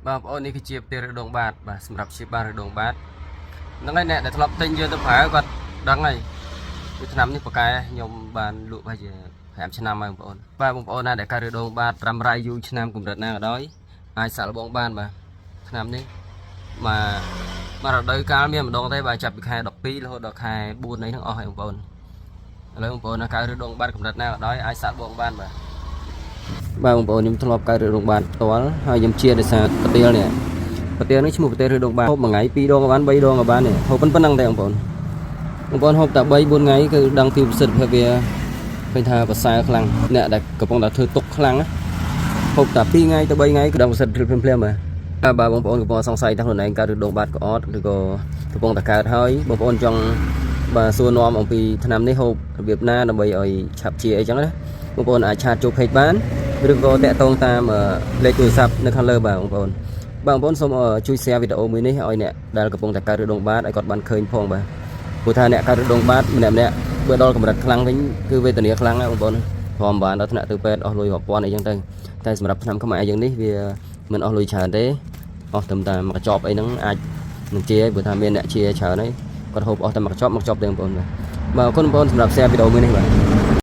បងប្អូននេះគឺជាផ្ទះរដងបាតបាទសម្រាប់ជាបានរដងបាតហ្នឹងហើយអ្នកដែលធ្លាប់ទិញយកទៅប្រើគាត់ដឹងហើយគឺឆ្នាំនេះប្រកែខ្ញុំបានលក់ប្រហែលជា5ឆ្នាំហើយបងប្អូនបាទបងប្អូនណាដែលកើតរដងបាតប្រាំរ៉ៃយូរឆ្នាំកម្រិតណាក៏ដោយអាចសាក់លបងបានបាទឆ្នាំនេះមករដូវកាលមានម្ដងទេបាទចាប់ពីខែ12រហូតដល់ខែ4នេះហ្នឹងអស់ហើយបងប្អូនឥឡូវបងប្អូនណាកើតរដងបាតកម្រិតណាក៏ដោយអាចសាក់បងបានបាទបងប្អូនខ្ញុំធ្លាប់កើតរោងបាតផ្ទាល់ហើយខ្ញុំជាដោយសារប្រទាលនេះឈ្មោះប្រទាលរោងបាតហូបមួយថ្ងៃ2ដងក៏បាន3ដងក៏បាននេះហូបប៉ុណ្ណឹងទេបងប្អូនហូបតែ3 4ថ្ងៃគឺដឹងពីប្រសិទ្ធភាពវាឃើញថាប្រសើរខ្លាំងអ្នកដែលកំពុងតែធ្វើទុកខ្លាំងហូបតែ2ថ្ងៃទៅ3ថ្ងៃគឺដឹងប្រសិទ្ធភាពភ្លាមៗបាទបងប្អូនកំពុងសង្ស័យថាខ្លួនឯងកើតរោងបាតក្អត់ឬក៏កំពុងតែកើតហើយបងប្អូនចង់បាទសួរនាំអំពីថ្នាំនេះហូបរបៀបណាដើម្បីឲ្យឆាប់ជាអីចឹងណាបងប្អូនអាចឆាតចូល page បានឬក៏តាក់ទងតាមលេខទូរស័ព្ទនៅខាងលើបាទបងប្អូនសូមជួយ share វីដេអូមួយនេះឲ្យអ្នកដែលកំពុងតែកើតរដងបាតឲ្យគាត់បានឃើញផងបាទព្រោះថាអ្នកកើតរដងបាតម្នាក់បើដល់កម្រិតខ្លាំងវិញគឺវេទនាខ្លាំងណាស់បងប្អូនព្រមបានដល់ថ្នាក់ទៅពេទ្យអស់លុយរាប់ពាន់អីចឹងទៅតែសម្រាប់ថ្នាំខ្មែរយើងនេះវាមិនអស់លុយច្រើនទេអស់ត្រឹមតែមួយកញ្ចប់អីហ្នឹងអាចនឹងជាព្រោះថាមានអ្នកជាច្រើនហើយគាត់ហូបអស់តែមួយកញ្ចប់ទេបងប្អូនបាទអរគុណបងប្អូនសម្រាប់ share វីដេអូមួយនេះបាទ